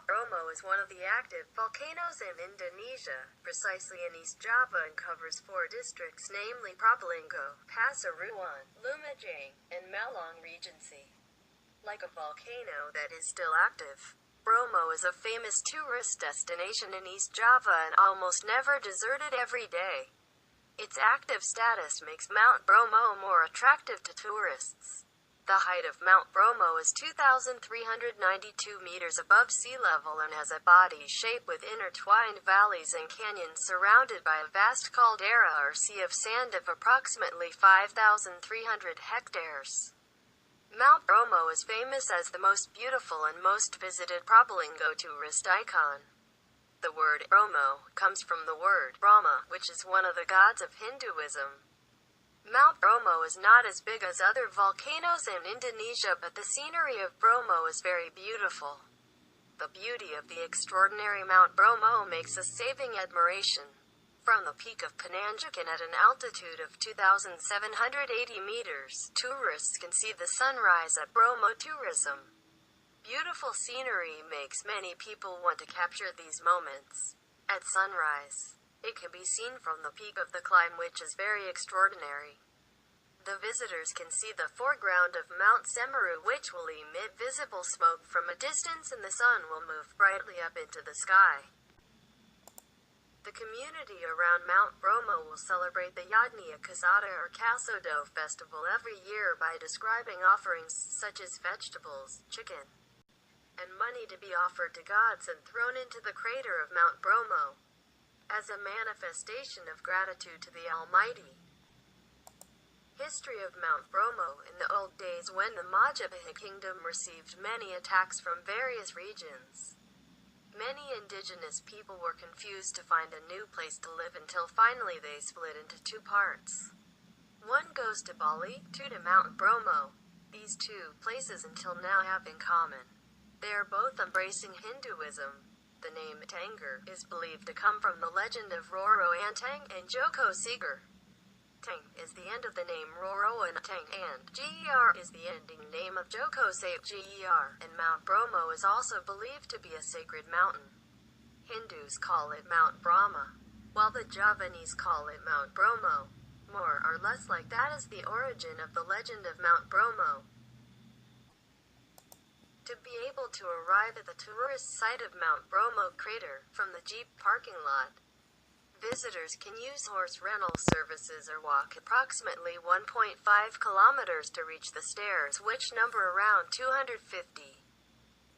Mount Bromo is one of the active volcanoes in Indonesia, precisely in East Java, and covers 4 districts, namely Probolinggo, Pasuruan, Lumajang, and Malang Regency. Like a volcano that is still active, Bromo is a famous tourist destination in East Java and almost never deserted every day. Its active status makes Mount Bromo more attractive to tourists. The height of Mount Bromo is 2,392 meters above sea level and has a body shape with intertwined valleys and canyons surrounded by a vast caldera or sea of sand of approximately 5,300 hectares. Mount Bromo is famous as the most beautiful and most visited Probolinggo tourist icon. The word Bromo comes from the word Brahma, which is one of the gods of Hinduism. Mount Bromo is not as big as other volcanoes in Indonesia, but the scenery of Bromo is very beautiful. The beauty of the extraordinary Mount Bromo makes a saving admiration. From the peak of Penanjakan at an altitude of 2,780 meters, tourists can see the sunrise at Bromo tourism. Beautiful scenery makes many people want to capture these moments. At sunrise, it can be seen from the peak of the climb, which is very extraordinary. The visitors can see the foreground of Mount Semeru, which will emit visible smoke from a distance, and the sun will move brightly up into the sky. The community around Mount Bromo will celebrate the Yadnya Kasada or Kasodo festival every year by describing offerings such as vegetables, chicken, and money to be offered to gods and thrown into the crater of Mount Bromo as a manifestation of gratitude to the Almighty. History of Mount Bromo. In the old days, when the Majapahit kingdom received many attacks from various regions, many indigenous people were confused to find a new place to live until finally they split into 2 parts. One goes to Bali, 2 to Mount Bromo. These 2 places until now have in common. They are both embracing Hinduism. The name Tanger is believed to come from the legend of Roro Antang and Joko Seeger. Tang is the end of the name Roro and Tang, and Ger is the ending name of Joko Ger, and Mount Bromo is also believed to be a sacred mountain. Hindus call it Mount Brahma, while the Javanese call it Mount Bromo. More or less like that is the origin of the legend of Mount Bromo. To be able to arrive at the tourist site of Mount Bromo crater from the Jeep parking lot, visitors can use horse rental services or walk approximately 1.5 kilometers to reach the stairs, which number around 250.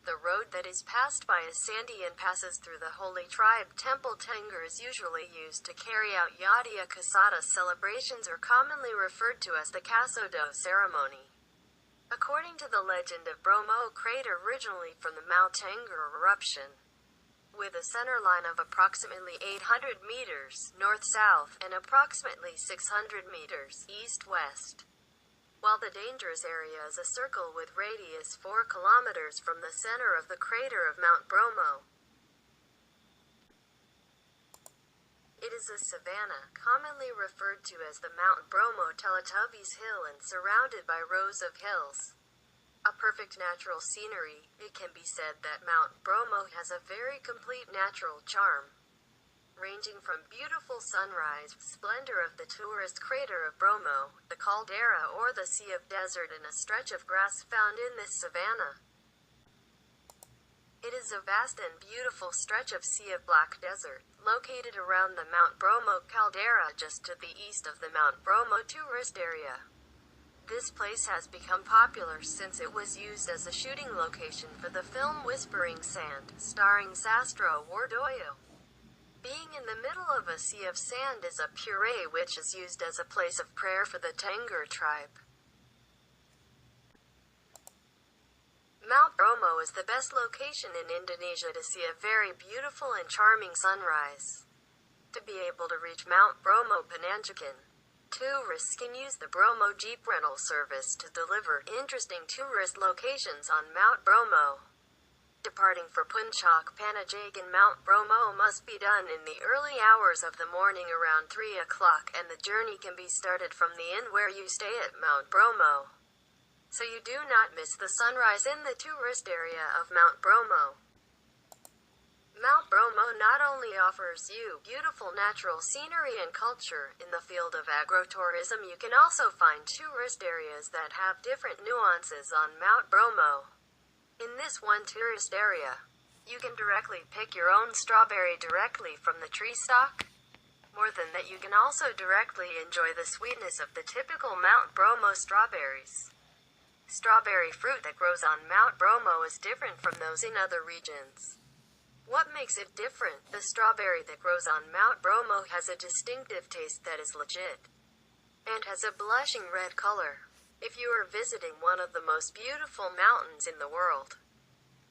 The road that is passed by is sandy and passes through the holy tribe temple. Tanger is usually used to carry out Yadnya Kasada celebrations, or commonly referred to as the Kasodo ceremony. According to the legend of Bromo crater, originally from the Mount Tanger eruption, with a center line of approximately 800 meters north-south and approximately 600 meters east-west, while the dangerous area is a circle with radius 4 kilometers from the center of the crater of Mount Bromo. It is a savanna, commonly referred to as the Mount Bromo Teletubbies Hill, and surrounded by rows of hills. A perfect natural scenery. It can be said that Mount Bromo has a very complete natural charm, ranging from beautiful sunrise, splendor of the tourist crater of Bromo, the caldera or the sea of desert, and a stretch of grass found in this savanna. It is a vast and beautiful stretch of sea of black desert, located around the Mount Bromo caldera just to the east of the Mount Bromo tourist area. This place has become popular since it was used as a shooting location for the film Whispering Sand, starring Sastro Wardoyo. Being in the middle of a sea of sand is a puree, which is used as a place of prayer for the Tanger tribe. Mount Bromo is the best location in Indonesia to see a very beautiful and charming sunrise. To be able to reach Mount Bromo Penanjakan, tourists can use the Bromo Jeep rental service to deliver interesting tourist locations on Mount Bromo. Departing for Puncak Pananjakan, Mount Bromo must be done in the early hours of the morning around 3 o'clock, and the journey can be started from the inn where you stay at Mount Bromo, so you do not miss the sunrise in the tourist area of Mount Bromo. Bromo not only offers you beautiful natural scenery and culture, in the field of agrotourism you can also find tourist areas that have different nuances on Mount Bromo. In this one tourist area, you can directly pick your own strawberry directly from the tree stalk. More than that, you can also directly enjoy the sweetness of the typical Mount Bromo strawberries. Strawberry fruit that grows on Mount Bromo is different from those in other regions. What makes it different? The strawberry that grows on Mount Bromo has a distinctive taste that is legit, and has a blushing red color. If you are visiting one of the most beautiful mountains in the world,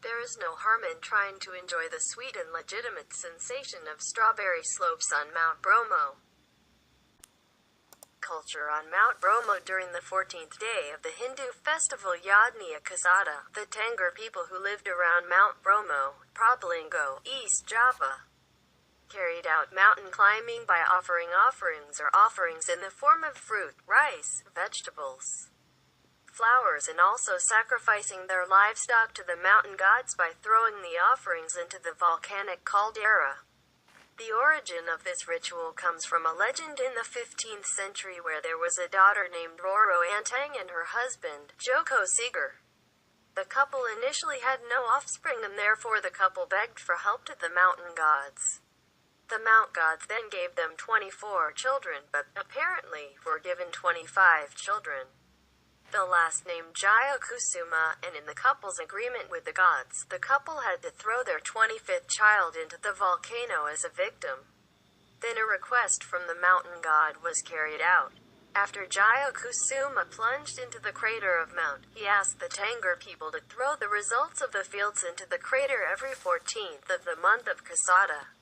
there is no harm in trying to enjoy the sweet and legitimate sensation of strawberry slopes on Mount Bromo. Culture on Mount Bromo during the 14th day of the Hindu festival Yadnya Kasada, the Tengger people who lived around Mount Bromo, Probolinggo, East Java, carried out mountain climbing by offering offerings in the form of fruit, rice, vegetables, flowers, and also sacrificing their livestock to the mountain gods by throwing the offerings into the volcanic caldera. The origin of this ritual comes from a legend in the 15th century where there was a daughter named Roro Antang and her husband, Joko Siger. The couple initially had no offspring and therefore the couple begged for help to the mountain gods. The mountain gods then gave them 24 children, but, apparently, were given 25 children. The last named Jaya Kusuma, and in the couple's agreement with the gods, the couple had to throw their 25th child into the volcano as a victim. Then a request from the mountain god was carried out. After Jaya Kusuma plunged into the crater of Mount, he asked the Tengger people to throw the results of the fields into the crater every 14th of the month of Kasada.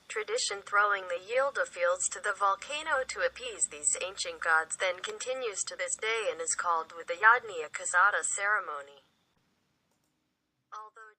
Tradition throwing the yield of fields to the volcano to appease these ancient gods then continues to this day and is called with the Yadnya Kasada ceremony. Although